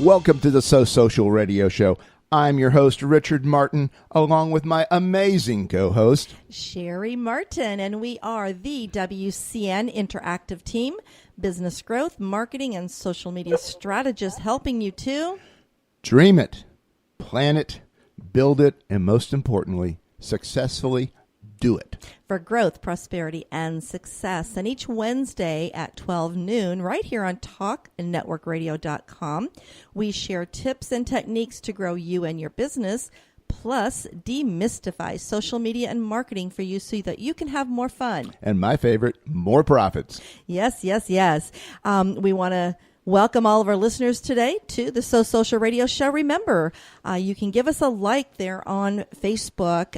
Welcome to the So Social Radio Show. I'm your host, Richard Martin, along with my amazing co-host, Cheri Martin, and we are the WCN Interactive Team, business growth, marketing, and social media strategists helping you to dream it, plan it, build it, and most importantly, successfully do it. For growth, prosperity, and success. And each Wednesday at 12 noon, right here on TalkNetworkRadio.com, we share tips and techniques to grow you and your business, plus demystify social media and marketing for you so that you can have more fun. And my favorite, more profits. Yes. We want to welcome all of our listeners today to the So Social Radio Show. Remember, you can give us a like there on Facebook,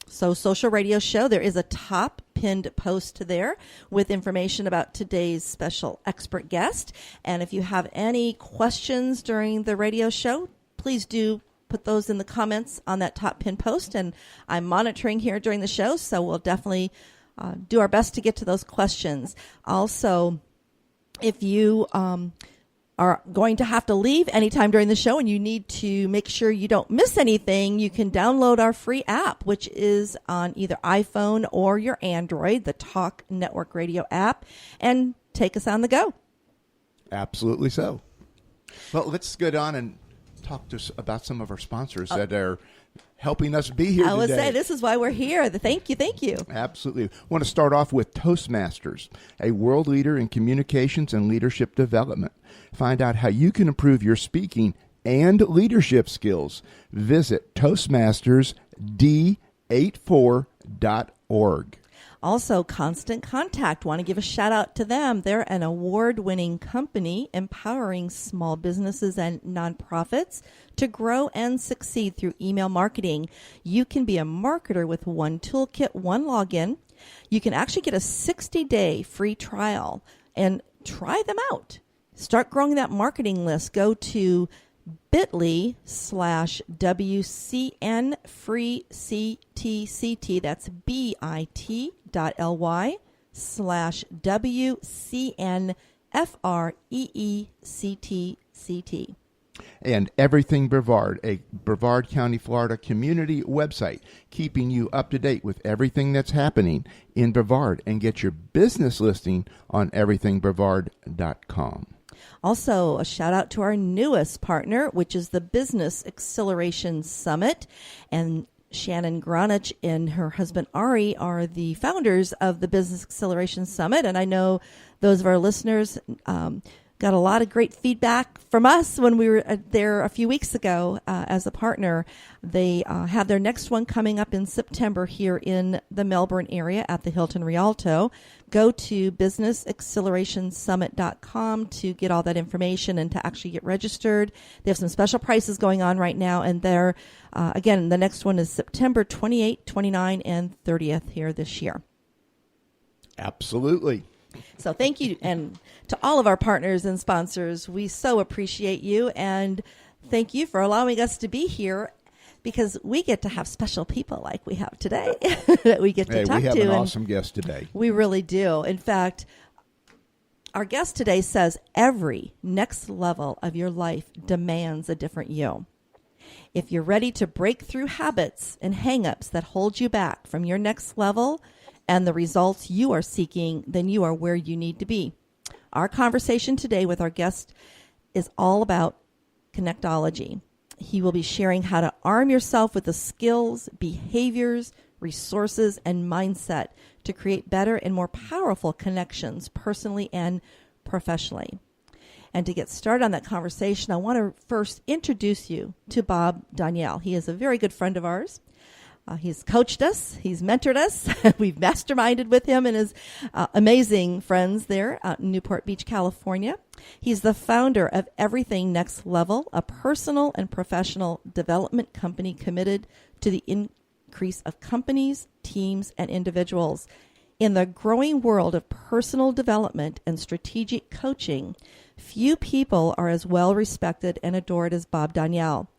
So Social Radio Show. There is a top pinned post there with information about today's special expert guest. And if you have any questions during the radio show, please do put those in the comments on that top pinned post. And I'm monitoring here during the show, so we'll definitely do our best to get to those questions. Also, if you are going to have to leave anytime during the show and you need to make sure you don't miss anything, you can download our free app, which is on either iPhone or your Android, the Talk Network Radio app, and take us on the go. Absolutely so. Well, let's get on and talk to us about some of our sponsors that are helping us be here today. I would say this is why we're here. Thank you. Absolutely. I want to start off with Toastmasters, a world leader in communications and leadership development. Find out how you can improve your speaking and leadership skills. Visit toastmastersd84.org. Also, Constant Contact. Want to give a shout out to them. They're an award-winning company empowering small businesses and nonprofits to grow and succeed through email marketing. You can be a marketer with one toolkit, one login. You can actually get a 60-day free trial and try them out. Start growing that marketing list. Go to bit.ly/WCN free CTCT. That's bit.ly/WCN FREECTCT. And Everything Brevard, a Brevard County, Florida community website, keeping you up to date with everything that's happening in Brevard. And get your business listing on everythingbrevard.com. Also, a shout out to our newest partner, which is the Business Acceleration Summit. And Shannon Gronich and her husband Ari are the founders of the Business Acceleration Summit. And I know those of our listeners got a lot of great feedback from us when we were there a few weeks ago as a partner. They have their next one coming up in September here in the Melbourne area at the Hilton Rialto. Go to businessaccelerationsummit.com to get all that information and to actually get registered. They have some special prices going on right now, and they're, again, the next one is September 28, 29, and 30th here this year. Absolutely. So thank you, and to all of our partners and sponsors, we so appreciate you, and thank you for allowing us to be here, because we get to have special people like we have today that we get to talk to. We have an awesome guest today. We really do. In fact, our guest today says every next level of your life demands a different you. If you're ready to break through habits and hang-ups that hold you back from your next level and the results you are seeking, then you are where you need to be. Our conversation today with our guest is all about Connectology. He will be sharing how to arm yourself with the skills, behaviors, resources, and mindset to create better and more powerful connections personally and professionally. And to get started on that conversation, I want to first introduce you to Bob Danielle. He is a very good friend of ours. He's coached us. He's mentored us. We've masterminded with him and his amazing friends there out in Newport Beach, California. He's the founder of Everything Next Level, a personal and professional development company committed to the increase of companies, teams, and individuals. In the growing world of personal development and strategic coaching, few people are as well respected and adored as Bob Danielle.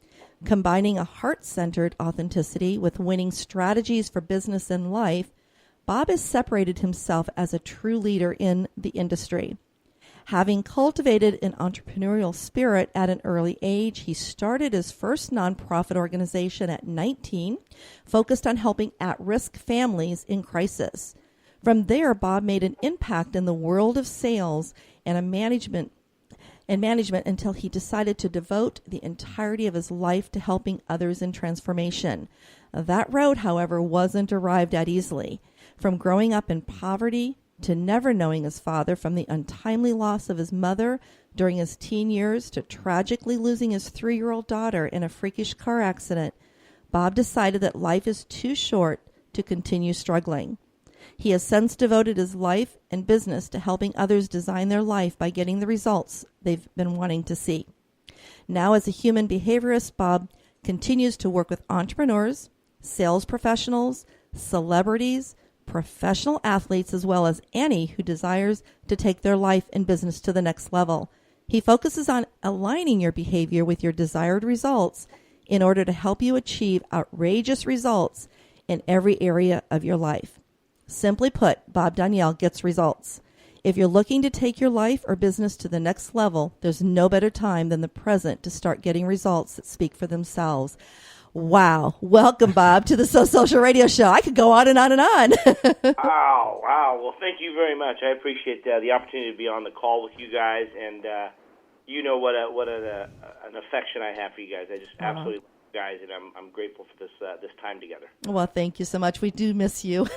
Combining a heart-centered authenticity with winning strategies for business and life, Bob has separated himself as a true leader in the industry. Having cultivated an entrepreneurial spirit at an early age, he started his first nonprofit organization at 19, focused on helping at-risk families in crisis. From there, Bob made an impact in the world of sales and management until he decided to devote the entirety of his life to helping others in transformation. That road, however, wasn't arrived at easily. From growing up in poverty to never knowing his father, from the untimely loss of his mother during his teen years to tragically losing his 3-year-old daughter in a freakish car accident, Bob decided that life is too short to continue struggling. He has since devoted his life and business to helping others design their life by getting the results they've been wanting to see. Now, as a human behaviorist, Bob continues to work with entrepreneurs, sales professionals, celebrities, professional athletes, as well as any who desires to take their life and business to the next level. He focuses on aligning your behavior with your desired results in order to help you achieve outrageous results in every area of your life. Simply put, Bob Danielle gets results. If you're looking to take your life or business to the next level, there's no better time than the present to start getting results that speak for themselves. Wow. Welcome, Bob, to the So Social Radio Show. I could go on and on and on. Wow. Well, thank you very much. I appreciate the opportunity to be on the call with you guys, and you know what an affection I have for you guys. I just absolutely love you guys, and I'm grateful for this time together. Well, thank you so much. We do miss you.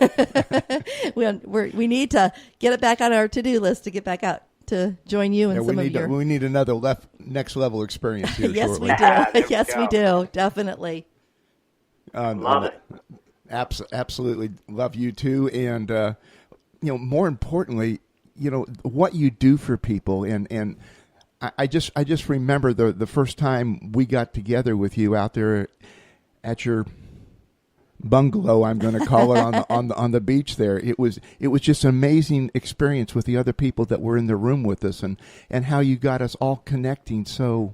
we need to get it back on our to-do list to get back out to join you and some of your... We need another next level experience here yes, shortly. we do. Yes, we do. Definitely. Love it. Absolutely love you too, and more importantly, what you do for people, and I just remember the first time we got together with you out there at your bungalow, I'm going to call it, on the beach there. It was just an amazing experience with the other people that were in the room with us, and how you got us all connecting so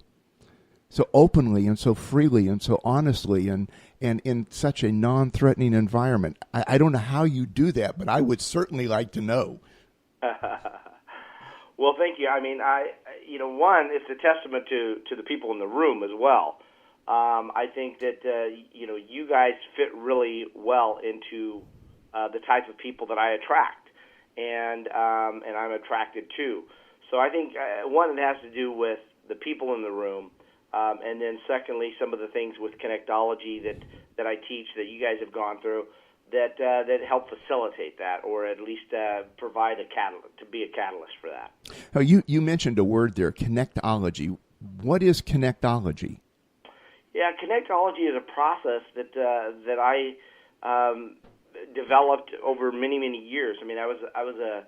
openly and so freely and so honestly and in such a non-threatening environment. I don't know how you do that, but I would certainly like to know. Well, thank you. I mean, one, it's a testament to the people in the room as well. I think that you guys fit really well into the type of people that I attract, and I'm attracted to. So I think one, it has to do with the people in the room, and then secondly, some of the things with Connectology that I teach that you guys have gone through that help facilitate that, or at least provide be a catalyst for that. Oh, you mentioned a word there, Connectology. What is Connectology? Yeah, Connectology is a process that I developed over many, many years. I mean, I was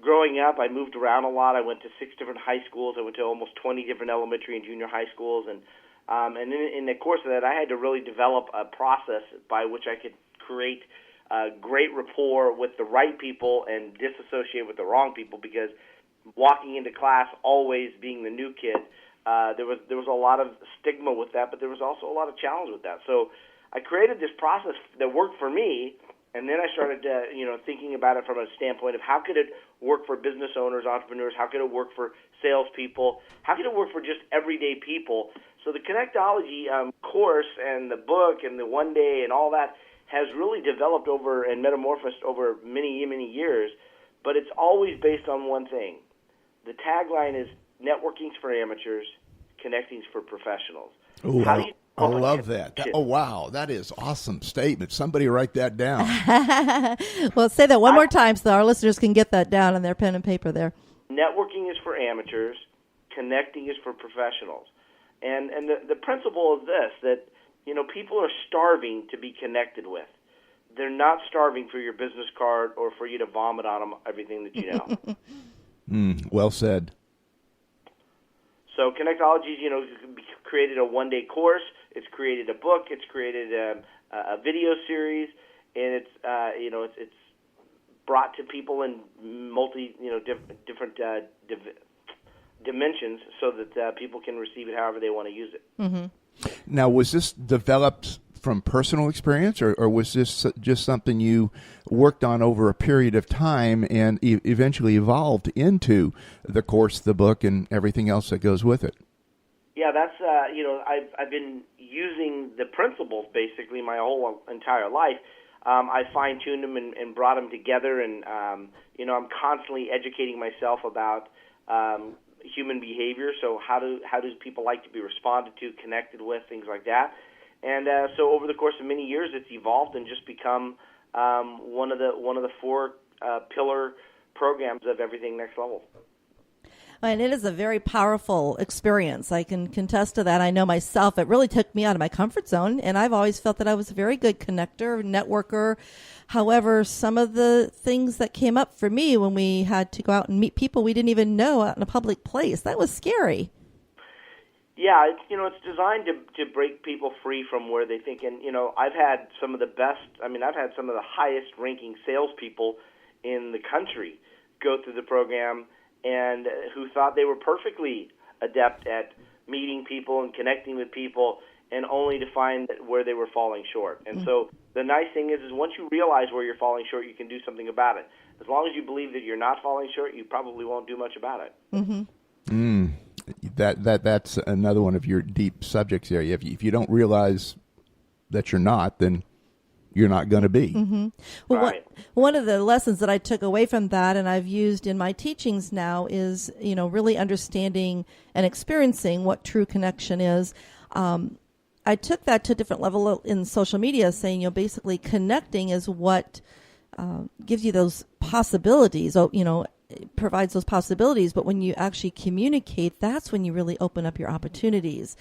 growing up, I moved around a lot. I went to 6 different high schools. I went to almost 20 different elementary and junior high schools, and in the course of that, I had to really develop a process by which I could create great rapport with the right people and disassociate with the wrong people, because walking into class always being the new kid, there was a lot of stigma with that, but there was also a lot of challenge with that. So I created this process that worked for me, and then I started thinking about it from a standpoint of how could it work for business owners, entrepreneurs, how could it work for salespeople, how could it work for just everyday people. So the Connectology course and the book and the one day and all that has really developed over and metamorphosed over many, many years, but it's always based on one thing. The tagline is networking's for amateurs, connecting's for professionals. Ooh, I love that. Oh, wow. That is awesome statement. Somebody write that down. Well, say that one more time so our listeners can get that down on their pen and paper there. Networking is for amateurs, connecting is for professionals. And the principle is this, that people are starving to be connected with. They're not starving for your business card or for you to vomit on them everything that you know. Well said. So Connectology's, created a one-day course. It's created a book. It's created a video series, and it's brought to people in different dimensions so that people can receive it however they want to use it. Mm-hmm. Now, was this developed from personal experience, or was this just something you worked on over a period of time and eventually evolved into the course, the book, and everything else that goes with it? Yeah, that's I've been using the principles basically my whole entire life. I fine-tuned them and brought them together, and I'm constantly educating myself about human behavior. So how do people like to be responded to, connected with, things like that. And so over the course of many years, it's evolved and just become one of the four pillar programs of Everything Next Level. And it is a very powerful experience. I can contest to that. I know myself, it really took me out of my comfort zone, and I've always felt that I was a very good connector, networker. However, some of the things that came up for me when we had to go out and meet people we didn't even know out in a public place, that was scary. Yeah, it's designed to break people free from where they think. And, I've had some of the highest ranking salespeople in the country go through the program, and who thought they were perfectly adept at meeting people and connecting with people, and only to find that where they were falling short. And so the nice thing is once you realize where you're falling short, you can do something about it. As long as you believe that you're not falling short, you probably won't do much about it. Mm-hmm. That's another one of your deep subjects there. If you don't realize that you're not, then you're not going to be. Mm-hmm. Well, right. One of the lessons that I took away from that, and I've used in my teachings now, is really understanding and experiencing what true connection is. I took that to a different level in social media, saying basically connecting is what gives you those possibilities. It provides those possibilities, but when you actually communicate, that's when you really open up your opportunities,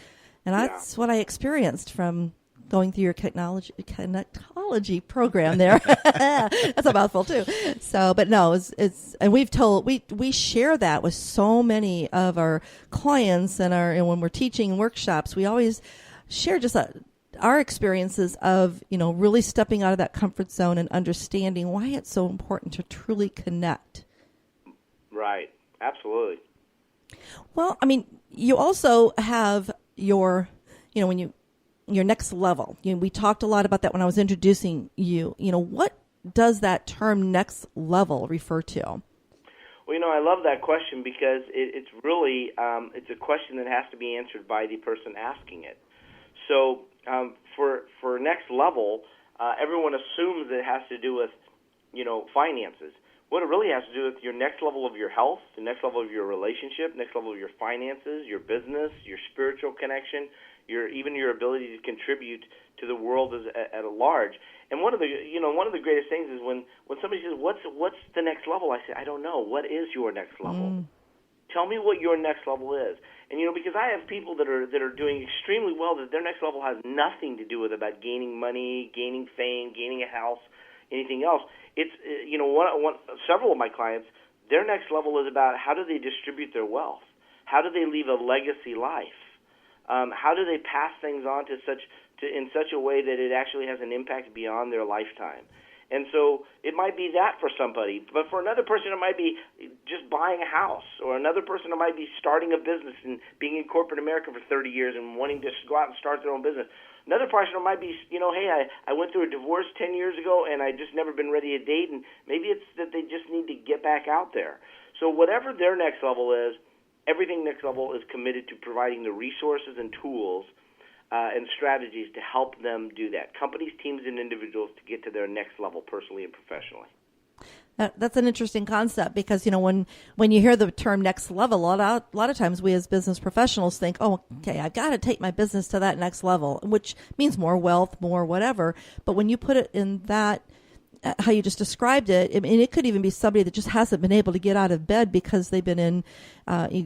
and that's what I experienced from going through your Connectology program there. That's a mouthful too. So, but no, it's and we share that with so many of our clients and when we're teaching workshops, we always share just our experiences of, really stepping out of that comfort zone and understanding why it's so important to truly connect. Right. Absolutely. Well, you also have your next level. We talked a lot about that when I was introducing you. What does that term next level refer to? Well, I love that question because it's really it's a question that has to be answered by the person asking it. So for next level, everyone assumes it has to do with finances. What it really has to do with your next level of your health, the next level of your relationship, next level of your finances, your business, your spiritual connection, even your ability to contribute to the world at large. And one of the greatest things is when somebody says, "What's the next level?" I say, "I don't know. What is your next level? Tell me what your next level is." And because I have people that are doing extremely well, that their next level has nothing to do with about gaining money, gaining fame, gaining a house, anything else. It's several of my clients, their next level is about how do they distribute their wealth, how do they leave a legacy life. How do they pass things on in such a way that it actually has an impact beyond their lifetime? And so it might be that for somebody, but for another person it might be just buying a house, or another person it might be starting a business and being in corporate America for 30 years and wanting to go out and start their own business. Another person it might be, hey, I went through a divorce 10 years ago and I just never been ready to date, and maybe it's that they just need to get back out there. So whatever their next level is, Everything Next Level is committed to providing the resources and tools and strategies to help them do that. Companies, teams, and individuals to get to their next level personally and professionally. That's an interesting concept because, when you hear the term next level, a lot of times we as business professionals think, oh, okay, I've got to take my business to that next level, which means more wealth, more whatever. But when you put it in that, how you just described it, it could even be somebody that just hasn't been able to get out of bed because they've been in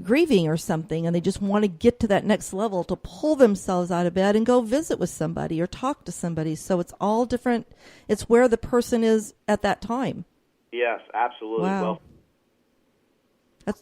grieving or something, and they just want to get to that next level to pull themselves out of bed and go visit with somebody or talk to somebody. So it's all different. It's where the person is at that time. Yes, absolutely. Wow. Well,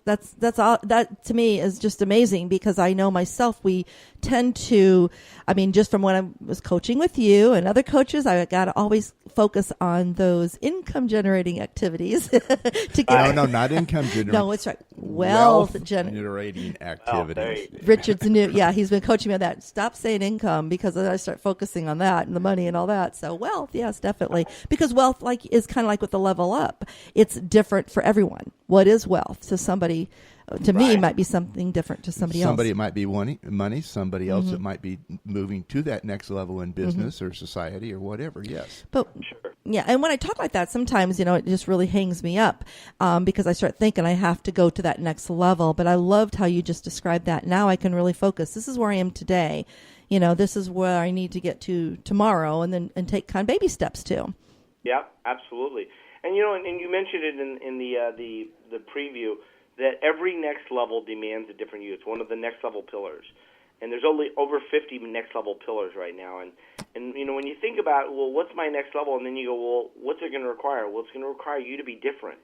That's all. That to me is just amazing, because I know myself, we tend to, I mean, just from when I was coaching with you and other coaches, I got to always focus on those income generating activities to get. No, not income generating. No, it's right. Wealth generating activities. Richard's new. Yeah, he's been coaching me on that. Stop saying income, because I start focusing on that and the money and all that. So wealth, yes, definitely, because wealth is kind of like with the level up. It's different for everyone. What is wealth to somebody? To me, it might be something different to somebody else. Somebody it might be wanting money. Somebody else it might be moving to that next level in business or society or whatever. Yes, but yeah, and when I talk like that, sometimes it just really hangs me up, because I start thinking I have to go to that next level. But I loved how you just described that. Now I can really focus. This is where I am today. This is where I need to get to tomorrow, and take kind of baby steps too. Yeah, absolutely. And and you mentioned it in the preview, that every next level demands a different you. It's one of the next level pillars, and there's only over 50 next level pillars right now. And when you think about, well, what's my next level, and then you go, well, what's it going to require? Well, it's going to require you to be different.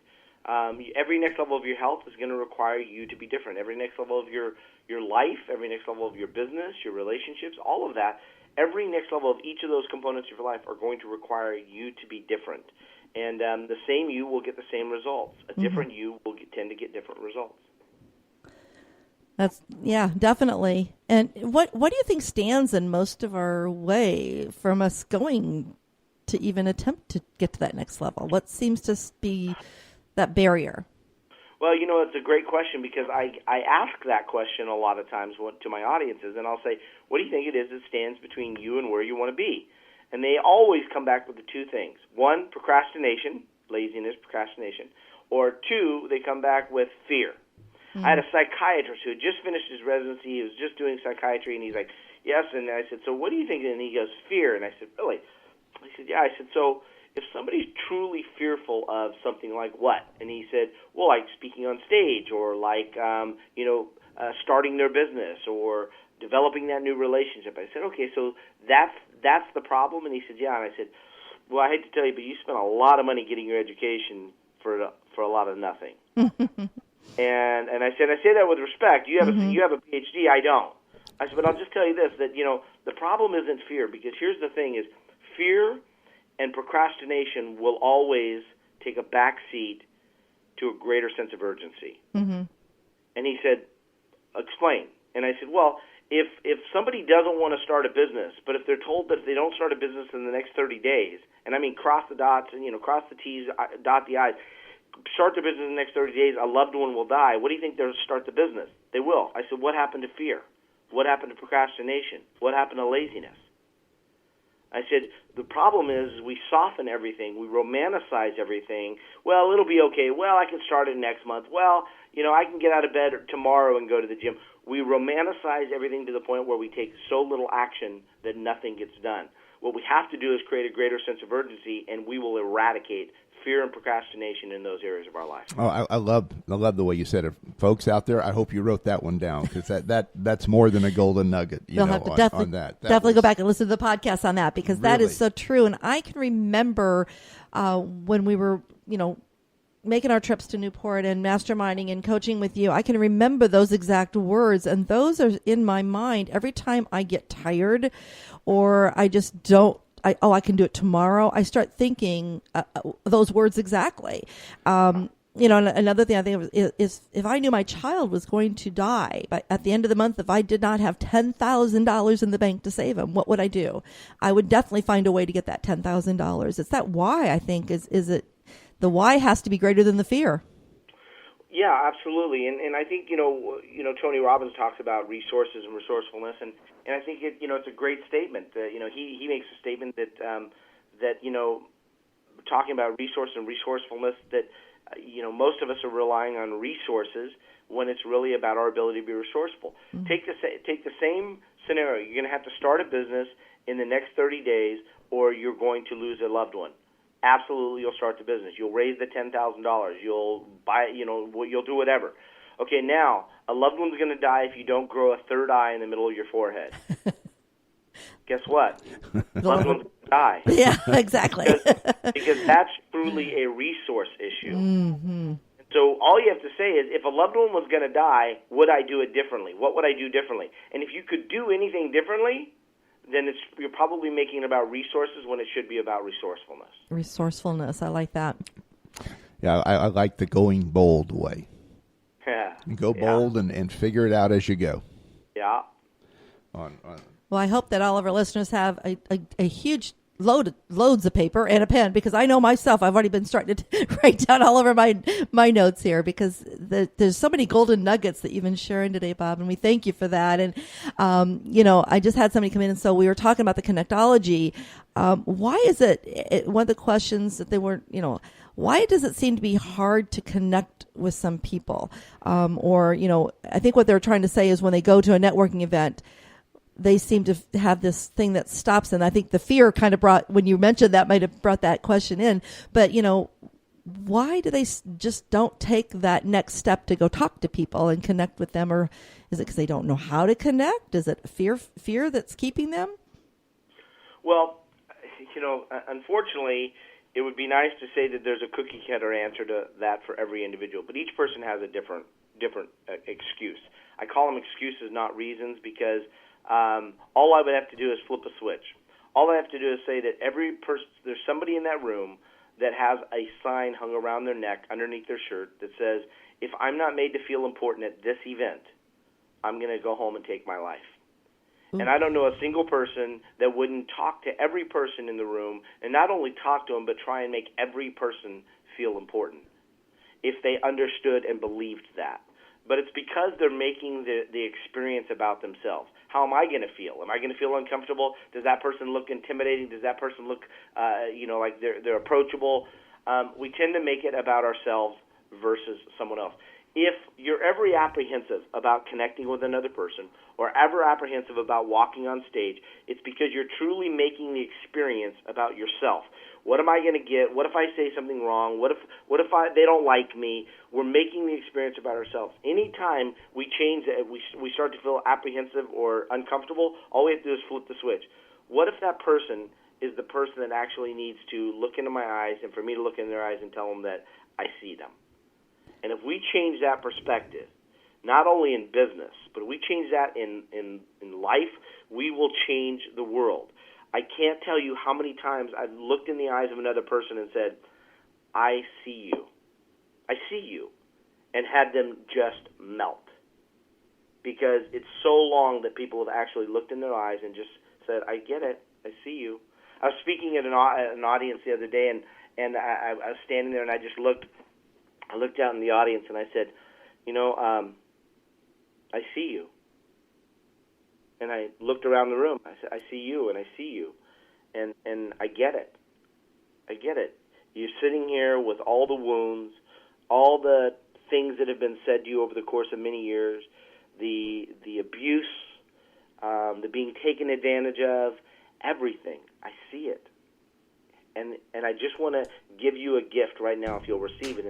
Every next level of your health is going to require you to be different. Every next level of your life, every next level of your business, your relationships, all of that, every next level of each of those components of your life are going to require you to be different. And the same you will get the same results. A different you will tend to get different results. Yeah, definitely. And what do you think stands in most of our way from us going to even attempt to get to that next level? What seems to be that barrier? Well, it's a great question, because I ask that question a lot of times to my audiences, and I'll say, what do you think it is that stands between you and where you want to be? And they always come back with the two things. One, procrastination, laziness, procrastination. Or two, they come back with fear. I had a psychiatrist who had just finished his residency. He was just doing psychiatry, and he's like, yes. And I said, so what do you think? And he goes, fear. And I said, really? He said, yeah. I said, so if somebody's truly fearful of something, like what? And he said, well, like speaking on stage, or like, starting their business, or developing that new relationship. I said, okay, so that's the problem? And he said, yeah. And I said, well, I hate to tell you, but you spent a lot of money getting your education for a lot of nothing. and I said, I say that with respect. You have a PhD, I don't. I said, but I'll just tell you this, that the problem isn't fear, because here's the thing: is fear and procrastination will always take a back seat to a greater sense of urgency. And he said, explain. And I said, well, if somebody doesn't want to start a business, but if they're told that if they don't start a business in the next 30 days, and I mean cross the dots and cross the T's, dot the I's, start the business in the next 30 days, a loved one will die. What do you think they'll start the business? They will. I said, what happened to fear? What happened to procrastination? What happened to laziness? I said, the problem is we soften everything. We romanticize everything. Well, it'll be okay. Well, I can start it next month. Well, I can get out of bed tomorrow and go to the gym. We romanticize everything to the point where we take so little action that nothing gets done. What we have to do is create a greater sense of urgency, and we will eradicate fear and procrastination in those areas of our life. Oh, I love the way you said it, folks out there. I hope you wrote that one down, because that's more than a golden nugget. You'll have to definitely go back and listen to the podcast on that, because that is so true. And I can remember when we were, making our trips to Newport and masterminding and coaching with you, I can remember those exact words, and those are in my mind every time I get tired, or I just don't. I can do it tomorrow. I start thinking those words exactly. Another thing I think is if I knew my child was going to die at the end of the month, if I did not have $10,000 in the bank to save him, what would I do? I would definitely find a way to get that $10,000. It's that why, I think, is it the why has to be greater than the fear. Yeah, absolutely. And I think, Tony Robbins talks about resources and resourcefulness, and I think it's a great statement. He makes a statement that talking about resource and resourcefulness, that most of us are relying on resources when it's really about our ability to be resourceful. Mm-hmm. Take the same scenario. You're going to have to start a business in the next 30 days, or you're going to lose a loved one. Absolutely, you'll start the business. You'll raise the $10,000. You'll buy, you'll do whatever. Okay, now, a loved one's going to die if you don't grow a third eye in the middle of your forehead. Guess what? Loved one's going to die. Yeah, exactly. because that's truly a resource issue. Mm-hmm. So all you have to say is, if a loved one was going to die, would I do it differently? What would I do differently? And if you could do anything differently, then you're probably making it about resources when it should be about resourcefulness. Resourcefulness, I like that. Yeah, I like the going bold way. Yeah. Go bold and figure it out as you go. Yeah. Well, I hope that all of our listeners have a huge loads of paper and a pen, because I know myself, I've already been starting to write down all over my notes here, because there's so many golden nuggets that you've been sharing today, Bob, and we thank you for that. And, I just had somebody come in, and so we were talking about the Connectology. Why is it one of the questions that they weren't, why does it seem to be hard to connect with some people? I think what they're trying to say is when they go to a networking event, they seem to have this thing that stops them. I think the fear kind of when you mentioned that, might have brought that question in. But, why do they just don't take that next step to go talk to people and connect with them? Or is it because they don't know how to connect? Is it fear that's keeping them? Well, unfortunately, it would be nice to say that there's a cookie cutter answer to that for every individual, but each person has a different excuse. I call them excuses, not reasons, because all I would have to do is flip a switch. All I have to do is say that there's somebody in that room that has a sign hung around their neck underneath their shirt that says, if I'm not made to feel important at this event, I'm going to go home and take my life. And I don't know a single person that wouldn't talk to every person in the room, and not only talk to them, but try and make every person feel important if they understood and believed that. But it's because they're making the experience about themselves. How am I going to feel? Am I going to feel uncomfortable? Does that person look intimidating? Does that person look, like they're approachable? We tend to make it about ourselves versus someone else. If you're ever apprehensive about connecting with another person or ever apprehensive about walking on stage, it's because you're truly making the experience about yourself. What am I going to get? What if I say something wrong? What if they don't like me? We're making the experience about ourselves. Anytime we change it, we start to feel apprehensive or uncomfortable, all we have to do is flip the switch. What if that person is the person that actually needs to look into my eyes and for me to look in their eyes and tell them that I see them? And if we change that perspective, not only in business, but we change that in life, we will change the world. I can't tell you how many times I've looked in the eyes of another person and said, I see you. I see you. And had them just melt. Because it's so long that people have actually looked in their eyes and just said, I get it. I see you. I was speaking at an audience the other day, and I was standing there, and I just looked out in the audience, and I said, I see you. And I looked around the room. I said, I see you, and I see you. And I get it. I get it. You're sitting here with all the wounds, all the things that have been said to you over the course of many years, the abuse, the being taken advantage of, everything. I see it. And I just want to give you a gift right now if you'll receive it.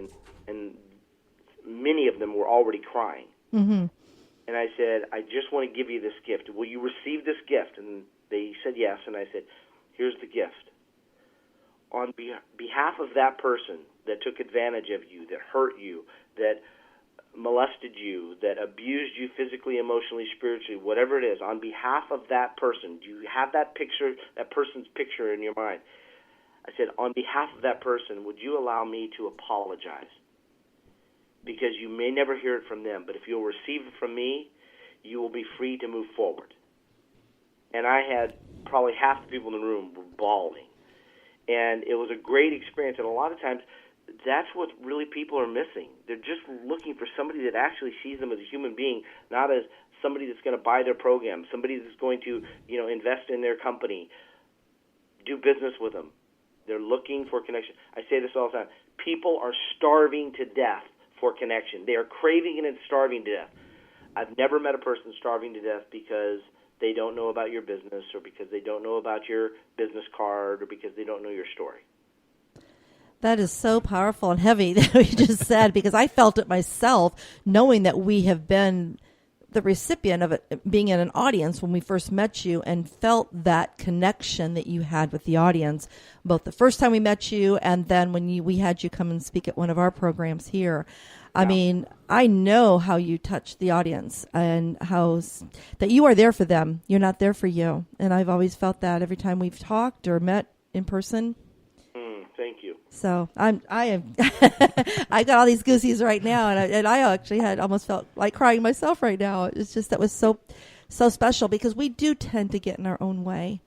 And many of them were already crying. Mm-hmm. And I said, I just want to give you this gift. Will you receive this gift? And they said yes. And I said, here's the gift. On behalf of that person that took advantage of you, that hurt you, that molested you, that abused you physically, emotionally, spiritually, whatever it is, on behalf of that person, do you have that picture, that person's picture in your mind? I said, on behalf of that person, would you allow me to apologize? Because you may never hear it from them, but if you'll receive it from me, you will be free to move forward. And I had probably half the people in the room were bawling. And it was a great experience, and a lot of times that's what really people are missing. They're just looking for somebody that actually sees them as a human being, not as somebody that's going to buy their program, somebody that's going to, invest in their company, do business with them. They're looking for connection. I say this all the time. People are starving to death for connection. They are craving it and starving to death. I've never met a person starving to death because they don't know about your business or because they don't know about your business card or because they don't know your story. That is so powerful and heavy that we just said, because I felt it myself, knowing that we have been the recipient of it, being in an audience when we first met you and felt that connection that you had with the audience, both the first time we met you and then when we had you come and speak at one of our programs here. I mean, I know how you touch the audience and that you are there for them. You're not there for you. And I've always felt that every time we've talked or met in person. Thank you. So I got all these goosies right now, and I actually almost felt like crying myself right now. It's just that was so special because we do tend to get in our own way,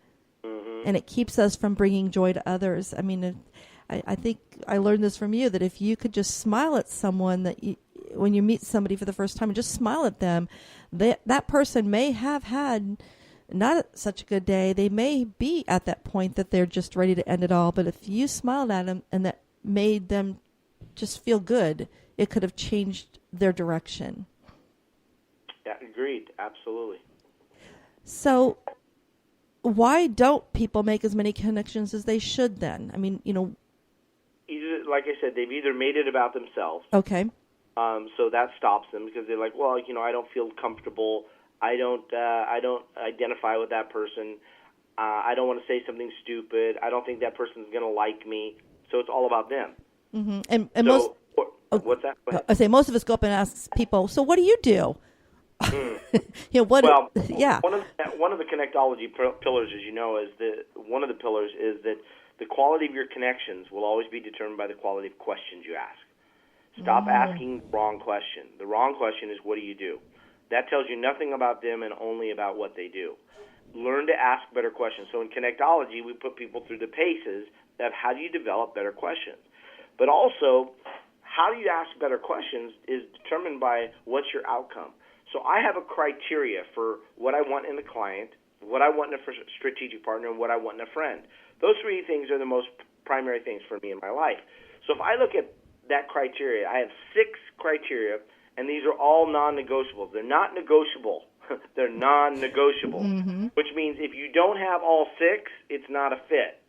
and it keeps us from bringing joy to others. I mean, I think I learned this from you, that if you could just smile at someone when you meet somebody for the first time and just smile at them, that person may have had not such a good day. They may be at that point that they're just ready to end it all. But if you smiled at them and that made them just feel good, it could have changed their direction. Yeah, agreed. Absolutely. So why don't people make as many connections as they should then? I mean, Either, like I said, they've either made it about themselves. Okay. So that stops them because they're like, well, I don't feel comfortable. I don't identify with that person. I don't want to say something stupid. I don't think that person's going to like me. So it's all about them. Mm-hmm. And what's that? I say most of us go up and ask people, so what do you do? One of the connectology pillars, as you know, one of the pillars is that the quality of your connections will always be determined by the quality of questions you ask. Stop asking the wrong question. The wrong question is, what do you do? That tells you nothing about them and only about what they do. Learn to ask better questions. So in Connectology, we put people through the paces of how do you develop better questions. But also, how do you ask better questions is determined by what's your outcome. So I have a criteria for what I want in a client, what I want in a strategic partner, and what I want in a friend. Those three things are the most primary things for me in my life. So if I look at that criteria, I have 6 criteria, and these are all non-negotiables. They're not negotiable. They're non-negotiable, which means if you don't have all 6, it's not a fit.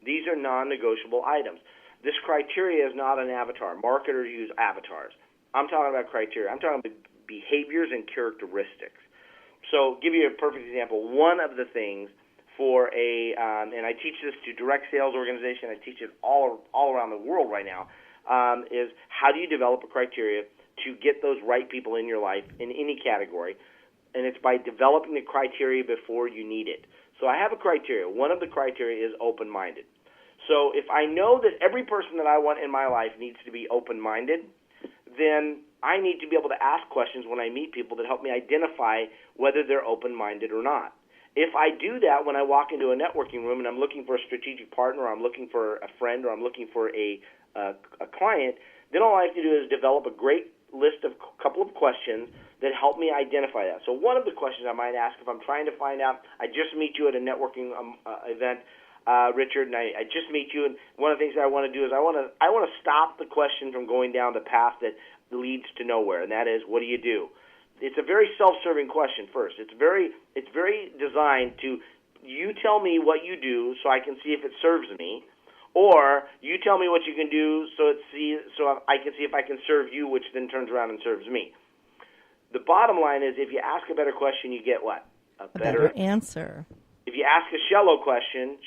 These are non-negotiable items. This criteria is not an avatar. Marketers use avatars. I'm talking about criteria. I'm talking about behaviors and characteristics. So give you a perfect example. One of the things for and I teach this to direct sales organization, I teach it all around the world right now, is how do you develop a criteria to get those right people in your life in any category, and it's by developing the criteria before you need it. So I have a criteria. One of the criteria is open-minded. So if I know that every person that I want in my life needs to be open-minded, then I need to be able to ask questions when I meet people that help me identify whether they're open-minded or not. If I do that when I walk into a networking room and I'm looking for a strategic partner, or I'm looking for a friend, or I'm looking for a client, then all I have to do is develop a great list of couple of questions that help me identify that. So one of the questions I might ask if I'm trying to find out, I just meet you at a networking event, Richard, and I just meet you, and one of the things that I want to do is I want to stop the question from going down the path that leads to nowhere, and that is, what do you do? It's a very self-serving question first. It's very designed to, you tell me what you do so I can see if it serves me, or you tell me what you can do so I can see if I can serve you, which then turns around and serves me. The bottom line is, if you ask a better question, you get what? A better answer. If you ask a shallow question,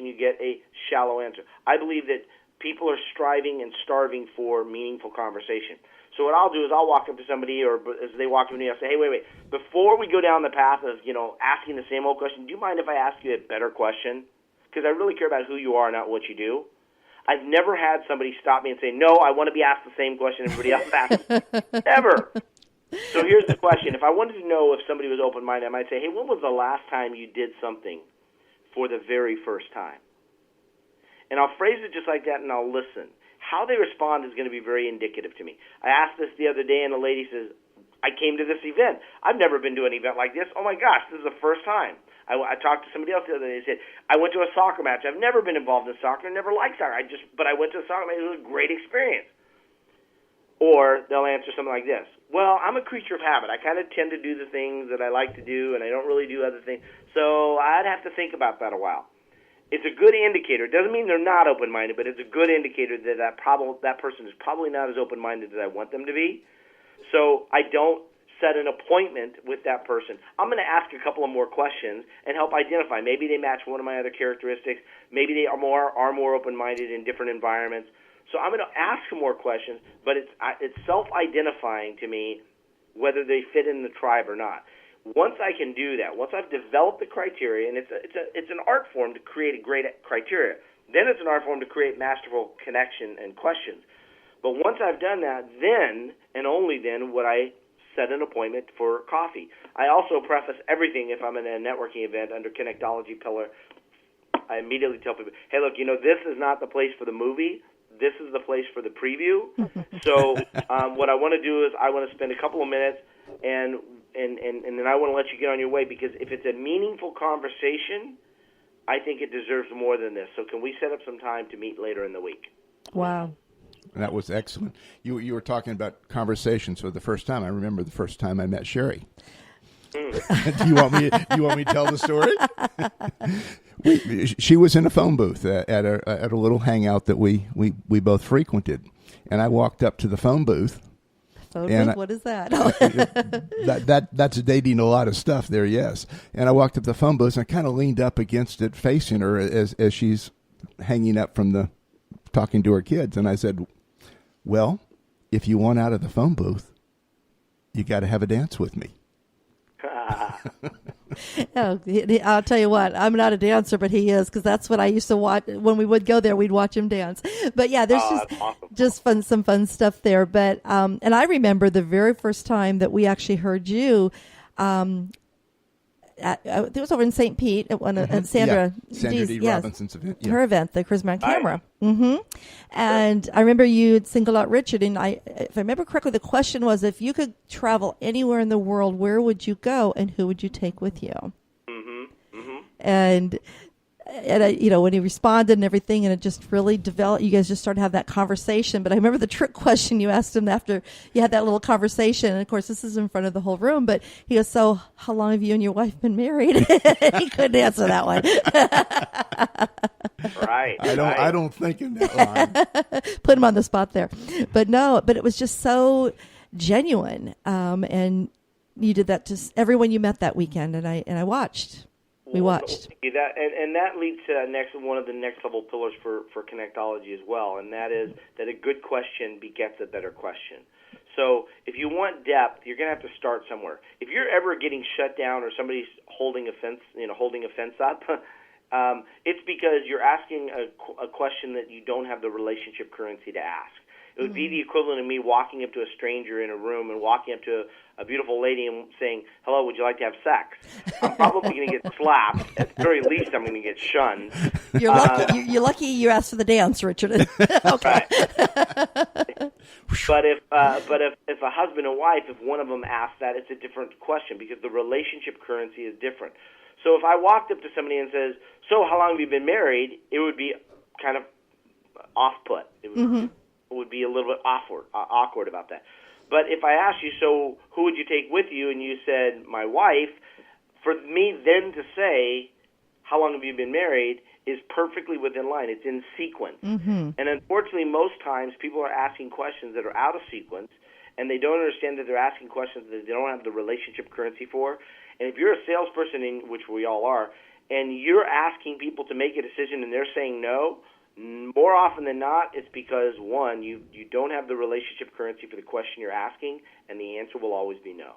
you get a shallow answer. I believe that people are striving and starving for meaningful conversation. So what I'll do is I'll walk up to somebody, or as they walk up to me, I'll say, hey, wait. Before we go down the path of, asking the same old question, do you mind if I ask you a better question? Because I really care about who you are, not what you do. I've never had somebody stop me and say, no, I want to be asked the same question everybody else asks. Never. So here's the question. If I wanted to know if somebody was open-minded, I might say, hey, when was the last time you did something for the very first time? And I'll phrase it just like that, and I'll listen. How they respond is going to be very indicative to me. I asked this the other day, and the lady says, I came to this event. I've never been to an event like this. Oh, my gosh, this is the first time. I talked to somebody else the other day. They said, I went to a soccer match. I've never been involved in soccer. I never liked soccer. But I went to a soccer match. It was a great experience. Or they'll answer something like this. Well, I'm a creature of habit. I kind of tend to do the things that I like to do, and I don't really do other things. So I'd have to think about that a while. It's a good indicator. It doesn't mean they're not open-minded, but it's a good indicator that that person is probably not as open-minded as I want them to be. So I don't set an appointment with that person. I'm going to ask a couple of more questions and help identify. Maybe they match one of my other characteristics. Maybe they are more open-minded in different environments. So I'm going to ask some more questions, but it's self-identifying to me whether they fit in the tribe or not. Once I can do that, once I've developed the criteria, and it's an art form to create a great criteria, then it's an art form to create masterful connection and questions. But once I've done that, then and only then would I set an appointment for coffee. I also preface everything if I'm in a networking event under Connectology pillar. I immediately tell people, hey, look, this is not the place for the movie. This is the place for the preview. So what I want to do is I want to spend a couple of minutes and then I want to let you get on your way, because if it's a meaningful conversation, I think it deserves more than this. So can we set up some time to meet later in the week? Wow. That was excellent. You were talking about conversations for the first time. I remember the first time I met Cheri. Do you want me to tell the story? She was in a phone booth at a little hangout that we both frequented, and I walked up to the phone booth. What is that? That's dating a lot of stuff there, yes. And I walked up to the phone booth and I kind of leaned up against it, facing her as she's hanging up from talking to her kids, and I said, well, if you want out of the phone booth, you got to have a dance with me. Oh, I'll tell you what, I'm not a dancer, but he is, because that's what I used to watch. When we would go there, we'd watch him dance. But yeah, there's awesome. some fun stuff there. But and I remember the very first time that we actually heard you. It was over in St. Pete at one of Sandra D. Robinson's event. Yeah. Her event, the Charisma on Camera. And I remember you'd singled out Richard, and if I remember correctly, the question was, if you could travel anywhere in the world, where would you go, and who would you take with you? And when he responded and everything, and it just really developed, you guys just started to have that conversation. But I remember the trick question you asked him after you had that little conversation. And of course, this is in front of the whole room, but he goes, so how long have you and your wife been married? He couldn't answer that one. Right. I don't think in that line. Put him on the spot there. But it was just so genuine. And you did that to everyone you met that weekend. And I watched. We watched. That, and that leads to one of the next level pillars for Connectology as well, and that is that a good question begets a better question. So if you want depth, you're going to have to start somewhere. If you're ever getting shut down or somebody's holding a fence up, it's because you're asking a question that you don't have the relationship currency to ask. It would be the equivalent of me walking up to a stranger in a room and walking up to a beautiful lady and saying, hello, would you like to have sex? I'm probably going to get slapped. At the very least, I'm going to get shunned. You're lucky you asked for the dance, Richard. Okay. Right. But if a husband and wife, if one of them asks that, it's a different question because the relationship currency is different. So if I walked up to somebody and says, so how long have you been married, it would be kind of off-put. It would be a little bit awkward about that. But if I asked you, so who would you take with you, and you said, my wife, for me then to say, how long have you been married, is perfectly within line. It's in sequence. And unfortunately, most times, people are asking questions that are out of sequence, and they don't understand that they're asking questions that they don't have the relationship currency for. And if you're a salesperson, which we all are, and you're asking people to make a decision and they're saying no, more often than not, it's because, one, you don't have the relationship currency for the question you're asking, and the answer will always be no.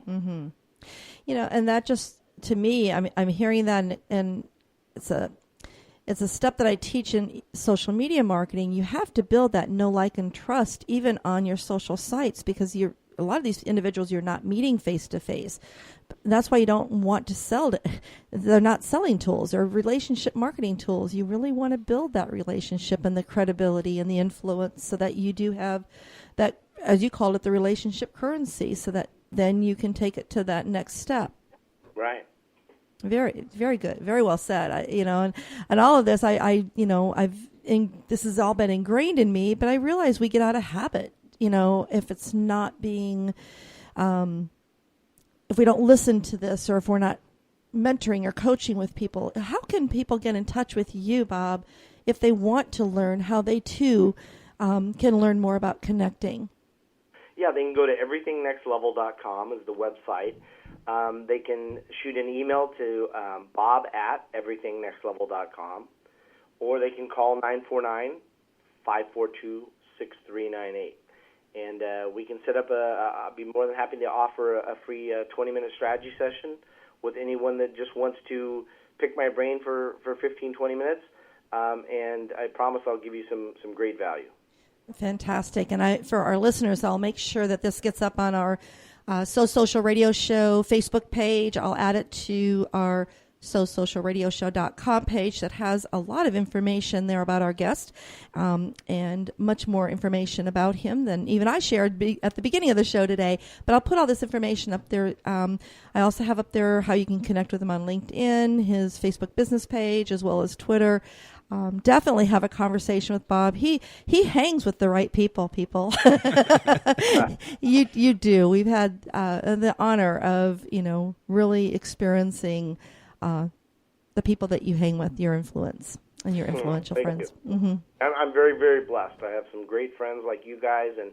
And that just, to me, I'm hearing that, and it's a step that I teach in social media marketing. You have to build that know, like, and trust even on your social sites, because a lot of these individuals you're not meeting face to face. That's why you don't want to sell. They're not selling tools. They're relationship marketing tools. You really want to build that relationship and the credibility and the influence so that you do have that, as you called it, the relationship currency, so that then you can take it to that next step. Right. Very, very good. Very well said. And all of this, this has all been ingrained in me, but I realize we get out of habit. If it's not being, if we don't listen to this, or if we're not mentoring or coaching with people, how can people get in touch with you, Bob, if they want to learn how they too can learn more about connecting? Yeah, they can go to everythingnextlevel.com is the website. They can shoot an email to bob@everythingnextlevel.com, or they can call 949-542-6398. And we can set up I'll be more than happy to offer a free 20-minute strategy session with anyone that just wants to pick my brain for 15, 20 minutes. And I promise I'll give you some great value. Fantastic. And for our listeners, I'll make sure that this gets up on our Social Radio Show Facebook page. I'll add it to our SoSocialRadioShow.com page that has a lot of information there about our guest, and much more information about him than even I shared at the beginning of the show today. But I'll put all this information up there. I also have up there how you can connect with him on LinkedIn, his Facebook business page, as well as Twitter. Definitely have a conversation with Bob. He hangs with the right people. You do. We've had the honor of really experiencing the people that you hang with, your influence and your influential friends. Mm-hmm. I'm very, very blessed. I have some great friends like you guys, and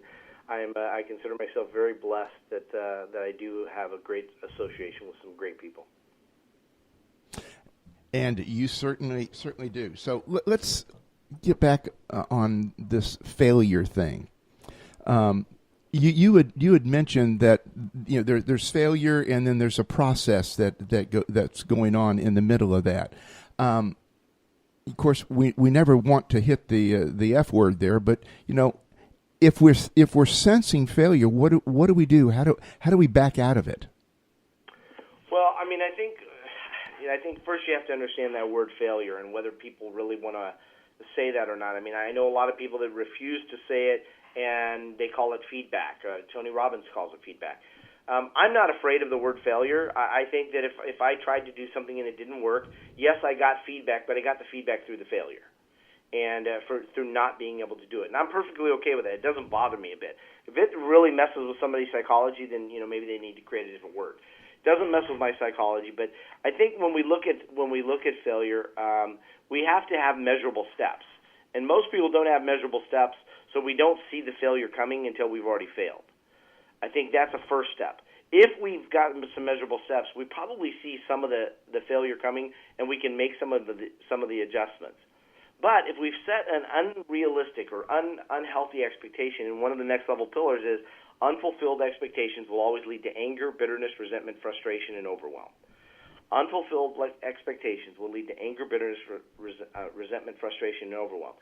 I consider myself very blessed that I do have a great association with some great people. And you certainly do. So let's get back on this failure thing. You had mentioned that there's failure, and then there's a process that's going on in the middle of that. Of course, we never want to hit the F word there, but if we're sensing failure, what do we do? How do we back out of it? Well, I think first you have to understand that word failure and whether people really want to say that or not. I mean, I know a lot of people that refuse to say it, and they call it feedback. Tony Robbins calls it feedback. I'm not afraid of the word failure. I think that if I tried to do something and it didn't work, yes, I got feedback, but I got the feedback through the failure and through not being able to do it. And I'm perfectly okay with that. It doesn't bother me a bit. If it really messes with somebody's psychology, then maybe they need to create a different word. Doesn't mess with my psychology, but I think when we look at failure, we have to have measurable steps, and most people don't have measurable steps, so we don't see the failure coming until we've already failed. I think that's a first step. If we've got some measurable steps, we probably see some of the failure coming, and we can make some of the adjustments. But if we've set an unrealistic or unhealthy expectation, and one of the next level pillars is unfulfilled expectations will always lead to anger, bitterness, resentment, frustration, and overwhelm. Unfulfilled expectations will lead to anger, bitterness, resentment, frustration, and overwhelm.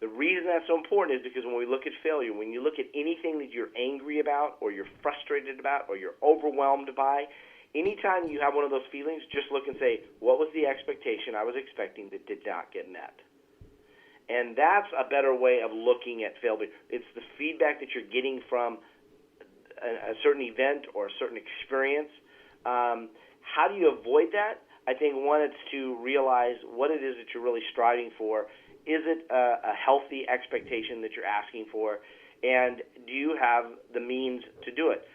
The reason that's so important is because when we look at failure, when you look at anything that you're angry about or you're frustrated about or you're overwhelmed by, anytime you have one of those feelings, just look and say, what was the expectation I was expecting that did not get met? And that's a better way of looking at failure. It's the feedback that you're getting from a certain event or a certain experience. How do you avoid that? I think, one, it's to realize what it is that you're really striving for. Is it a healthy expectation that you're asking for? And do you have the means to do it?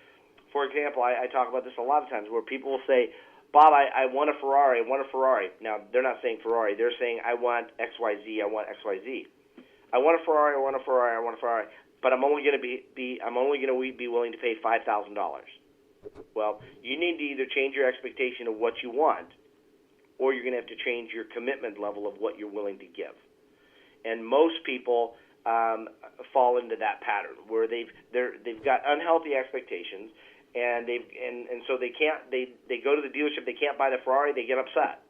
For example, I talk about this a lot of times where people will say, Bob, I want a Ferrari, I want a Ferrari. Now, they're not saying Ferrari. They're saying, I want XYZ, I want XYZ. I want a Ferrari, I want a Ferrari, I want a Ferrari. But I'm only going to be willing to pay $5,000. Well, you need to either change your expectation of what you want, or you're going to have to change your commitment level of what you're willing to give. And most people fall into that pattern where they've got unhealthy expectations, and so they go to the dealership, they can't buy the Ferrari, they get upset.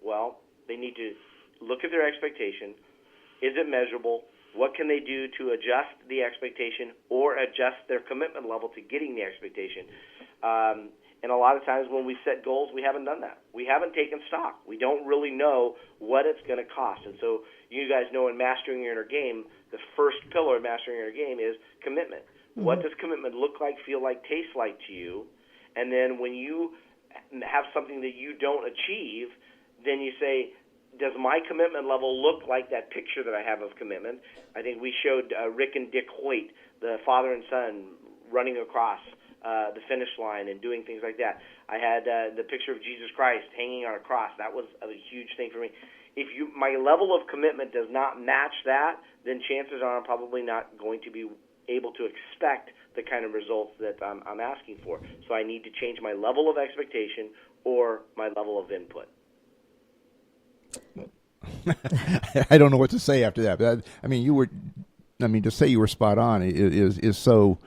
Well, they need to look at their expectation. Is it measurable? What can they do to adjust the expectation or adjust their commitment level to getting the expectation? And a lot of times when we set goals, we haven't done that. We haven't taken stock. We don't really know what it's going to cost. And so you guys know in Mastering Your Inner Game, the first pillar of Mastering Your Inner Game is commitment. Mm-hmm. What does commitment look like, feel like, taste like to you? And then when you have something that you don't achieve, then you say, does my commitment level look like that picture that I have of commitment? I think we showed Rick and Dick Hoyt, the father and son, running across the finish line and doing things like that. I had the picture of Jesus Christ hanging on a cross. That was a huge thing for me. If my level of commitment does not match that, then chances are I'm probably not going to be able to expect the kind of results that I'm asking for. So I need to change my level of expectation or my level of input. I don't know what to say after that. But to say you were spot on is so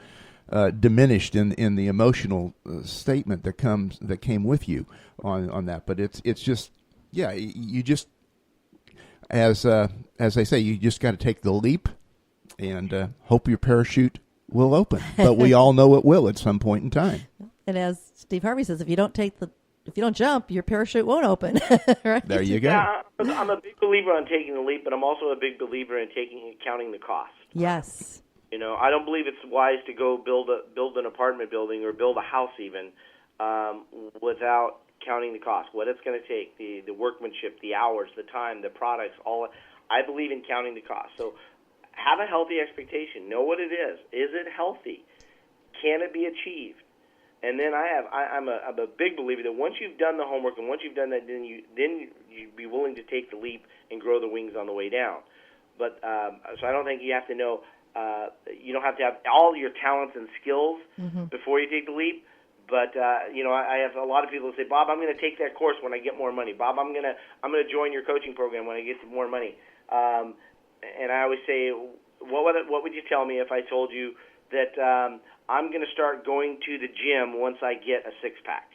diminished in the emotional statement that came with you on that. But it's just, yeah, you just, as they say, you just got to take the leap and hope your parachute will open. But we all know it will at some point in time. And as Steve Harvey says, if you don't jump, your parachute won't open. Right? There you go. Yeah, I'm a big believer on taking the leap, but I'm also a big believer in counting the cost. Yes. I don't believe it's wise to go build an apartment building or build a house even without counting the cost, what it's going to take, the workmanship, the hours, the time, the products, all. I believe in counting the cost. So have a healthy expectation. Know what it is. Is it healthy? Can it be achieved? And then I'm a big believer that once you've done the homework and once you've done that, then you'd be willing to take the leap and grow the wings on the way down. But so I don't think you have to know. You don't have to have all your talents and skills before you take the leap. But I have a lot of people who say, Bob, I'm going to take that course when I get more money. Bob, I'm going to join your coaching program when I get more money. And I always say, what would you tell me if I told you that I'm going to start going to the gym once I get a six-pack?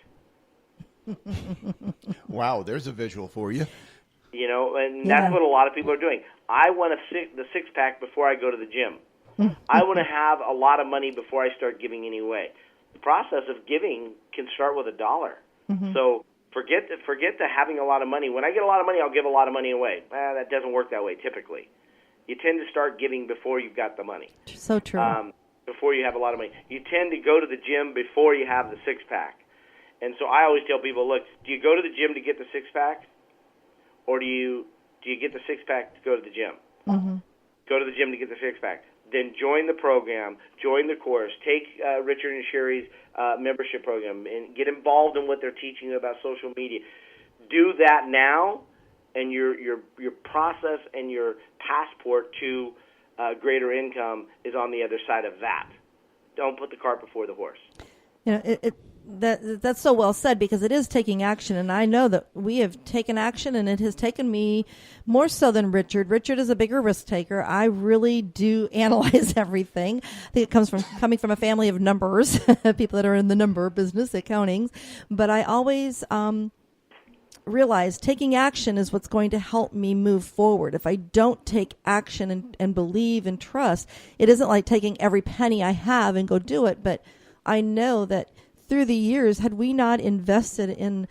Wow, there's a visual for you. That's what a lot of people are doing. I want the six-pack before I go to the gym. I want to have a lot of money before I start giving any away. The process of giving can start with $1. So forget the having a lot of money. When I get a lot of money, I'll give a lot of money away. That doesn't work that way typically. You tend to start giving before you've got the money. So true. Before you have a lot of money. You tend to go to the gym before you have the six-pack. And so I always tell people, look, do you go to the gym to get the six-pack? Or do you get the six-pack to go to the gym? Go to the gym to get the six-pack. Then join the program, join the course, take Richard and Cheri's membership program, and get involved in what they're teaching you about social media. Do that now, and your process and your passport to greater income is on the other side of that. Don't put the cart before the horse. That's so well said, because it is taking action, and I know that we have taken action, and it has taken me more so than Richard. Richard is a bigger risk taker. I really do analyze everything. I think it comes from coming from a family of numbers, people that are in the number business, accounting. But I always realize taking action is what's going to help me move forward. If I don't take action and believe and trust, it isn't like taking every penny I have and go do it. But I know that through the years, had we not invested in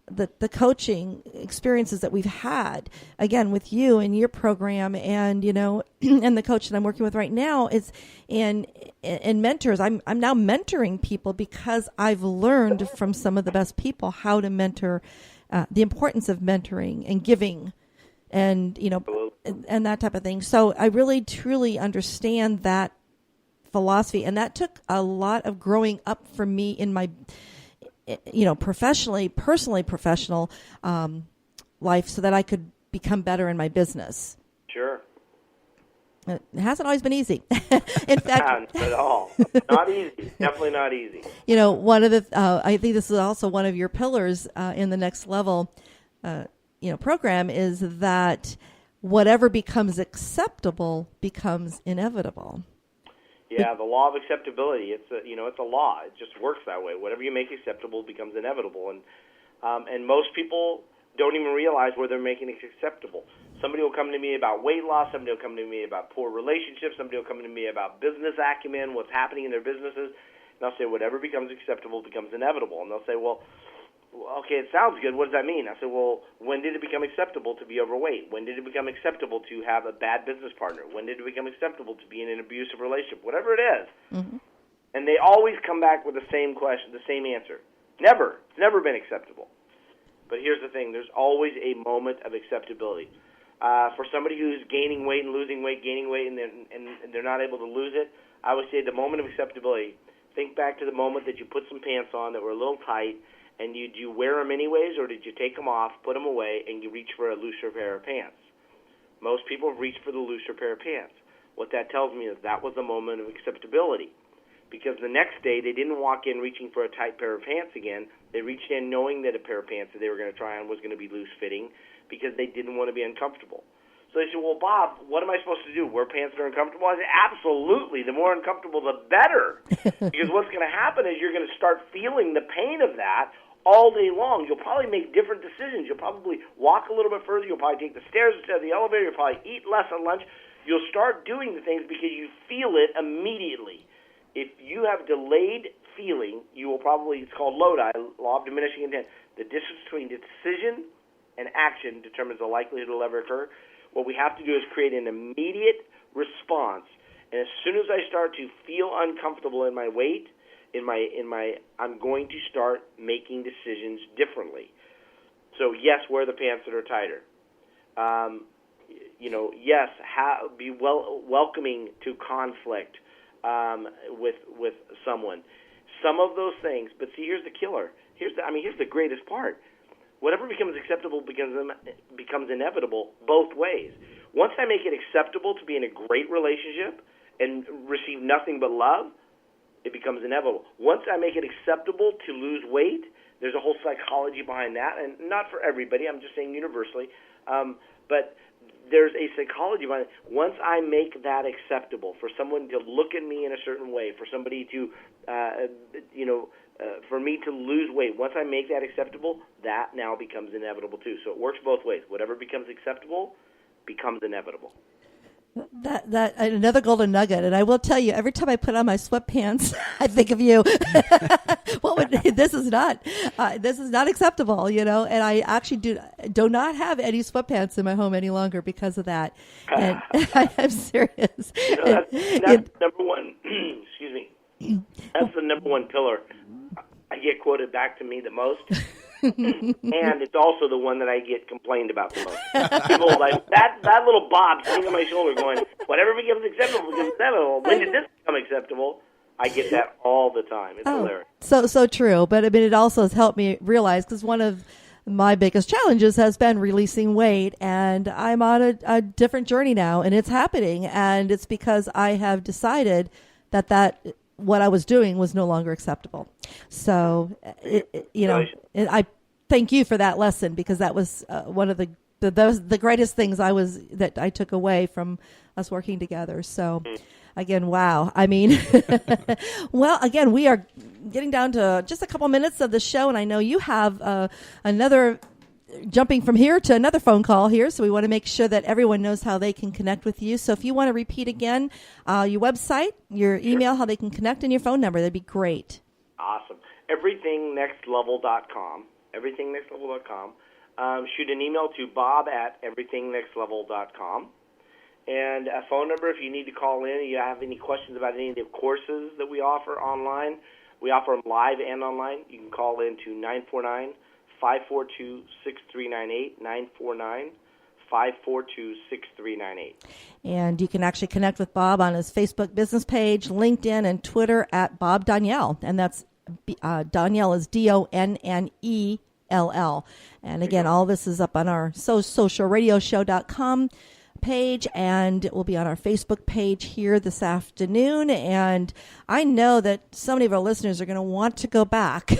the coaching experiences that we've had, again, with you and your program and, and the coach that I'm working with right now, and mentors. I'm now mentoring people because I've learned from some of the best people how to mentor, the importance of mentoring and giving and, and that type of thing. So I really, truly understand that philosophy, and that took a lot of growing up for me in my personally professional life, so that I could become better in my business. Sure. It hasn't always been easy. In fact, not at all. Not easy. Definitely not easy. One of the I think this is also one of your pillars in the next level program, is that whatever becomes acceptable becomes inevitable. Yeah, the law of acceptability. It's a law. It just works that way. Whatever you make acceptable becomes inevitable, and most people don't even realize where they're making it acceptable. Somebody will come to me about weight loss. Somebody will come to me about poor relationships. Somebody will come to me about business acumen, what's happening in their businesses. And I'll say, whatever becomes acceptable becomes inevitable. And they'll say, well, okay, it sounds good. What does that mean? I said, well, when did it become acceptable to be overweight? When did it become acceptable to have a bad business partner? When did it become acceptable to be in an abusive relationship? Whatever it is. And they always come back with the same question, the same answer. Never. It's never been acceptable. But here's the thing. There's always a moment of acceptability. For somebody who's gaining weight and losing weight, and they're not able to lose it, I would say the moment of acceptability, think back to the moment that you put some pants on that were a little tight, and did you wear them anyways, or did you take them off, put them away, and you reach for a looser pair of pants? Most people reach for the looser pair of pants. what that tells me is that was a moment of acceptability. Because the next day, they didn't walk in reaching for a tight pair of pants again. They reached in knowing that a pair of pants that they were going to try on was going to be loose-fitting because they didn't want to be uncomfortable. So they said, well, Bob, what am I supposed to do? Wear pants that are uncomfortable? I said, absolutely. The more uncomfortable, the better. Because what's going to happen is you're going to start feeling the pain of that all day long. You'll probably make different decisions. You'll probably walk a little bit further. You'll probably take the stairs instead of the elevator. You'll probably eat less at lunch. You'll start doing the things because you feel it immediately. If you have delayed feeling, you will probably, it's called LODI, law of diminishing intent. The distance between decision and action determines the likelihood it will ever occur. What we have to do is create an immediate response. And as soon as I start to feel uncomfortable in my weight, I'm going to start making decisions differently. So yes, wear the pants that are tighter. Yes, be welcoming to conflict with someone. Some of those things, but see, here's the killer. Here's the greatest part. Whatever becomes acceptable becomes inevitable both ways. Once I make it acceptable to be in a great relationship and receive nothing but love, it becomes inevitable. Once I make it acceptable to lose weight, there's a whole psychology behind that, and not for everybody, I'm just saying universally, but there's a psychology behind it. Once I make that acceptable, for someone to look at me in a certain way, for somebody to, for me to lose weight, once I make that acceptable, that now becomes inevitable too. So it works both ways. Whatever becomes acceptable becomes inevitable. That another golden nugget, and I will tell you, every time I put on my sweatpants, I think of you. This is not acceptable, and I actually do not have any sweatpants in my home any longer because of that. And I'm serious. That's number one. Excuse me. That's the number one pillar. I get quoted back to me the most. And it's also the one that I get complained about the most. People are like, that little Bob sitting on my shoulder going, whatever becomes acceptable becomes acceptable. When did this become acceptable? I get that all the time. It's hilarious. So true. But it also has helped me realize, because one of my biggest challenges has been releasing weight, and I'm on a different journey now, and it's happening. And it's because I have decided that what I was doing was no longer acceptable. So, I thank you for that lesson, because that was one of the greatest things that I took away from us working together. So, again, wow. I mean, well, again, we are getting down to just a couple minutes of the show, and I know you have another jumping from here to another phone call here, so we want to make sure that everyone knows how they can connect with you. So if you want to repeat again your website, your email, how they can connect, and your phone number, that'd be great. Awesome. EverythingNextLevel.com. EverythingNextLevel.com. Shoot an email to bob@EverythingNextLevel.com. And a phone number if you need to call in, you have any questions about any of the courses that we offer online. We offer them live and online. You can call in to 949-542-6398, 949-542-6398. And you can actually connect with Bob on his Facebook business page, LinkedIn, and Twitter at Bob Danielle. And that's Danielle is DONNELL. And again, all this is up on our socialradioshow.com page, and it will be on our Facebook page here this afternoon. And I know that so many of our listeners are going to want to go back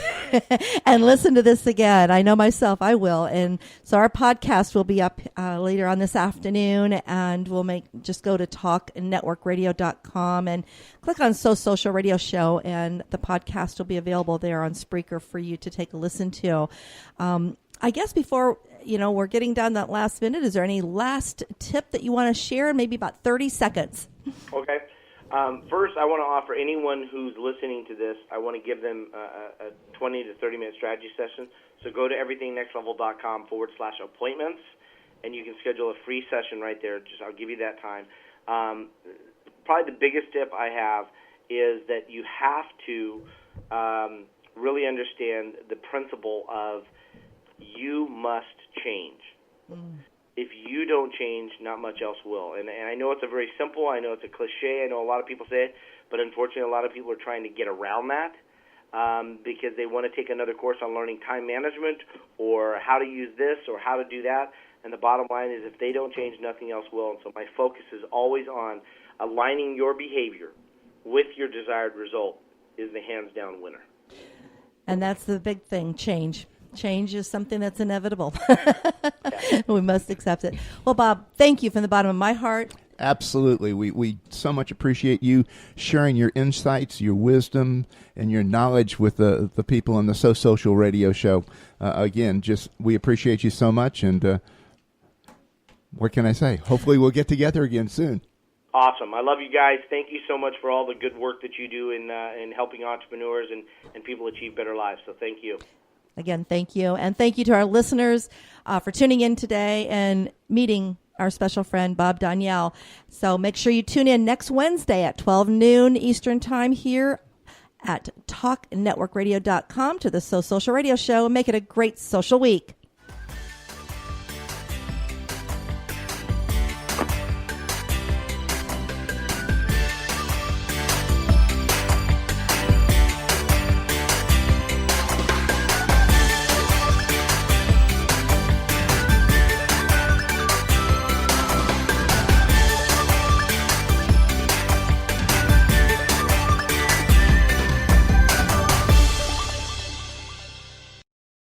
and listen to this again. I know myself, I will. And so our podcast will be up later on this afternoon, and we'll just go to talknetworkradio.com and click on Social Radio Show, and the podcast will be available there on Spreaker for you to take a listen to. I guess before we're getting down that last minute, is there any last tip that you want to share? Maybe about 30 seconds. Okay. First, I want to offer anyone who's listening to this, I want to give them a 20 to 30-minute strategy session. So go to everythingnextlevel.com/appointments, and you can schedule a free session right there. I'll give you that time. Probably the biggest tip I have is that you have to really understand the principle of you must change. If you don't change, not much else will. And I know it's a very simple, I know it's a cliche, I know a lot of people say it, but unfortunately a lot of people are trying to get around that because they want to take another course on learning time management or how to use this or how to do that. And the bottom line is if they don't change, nothing else will. And so my focus is always on aligning your behavior with your desired result is the hands-down winner. And that's the big thing, change. Change is something that's inevitable. We must accept it. Well, Bob, thank you from the bottom of my heart. Absolutely. We so much appreciate you sharing your insights, your wisdom, and your knowledge with the people on the So Social radio show. Again, we appreciate you so much. And what can I say? Hopefully we'll get together again soon. Awesome. I love you guys. Thank you so much for all the good work that you do in helping entrepreneurs and people achieve better lives. So thank you. Again, thank you. And thank you to our listeners for tuning in today and meeting our special friend, Bob Danielle. So make sure you tune in next Wednesday at 12 noon Eastern Time here at talknetworkradio.com to the So Social Radio Show and make it a great social week.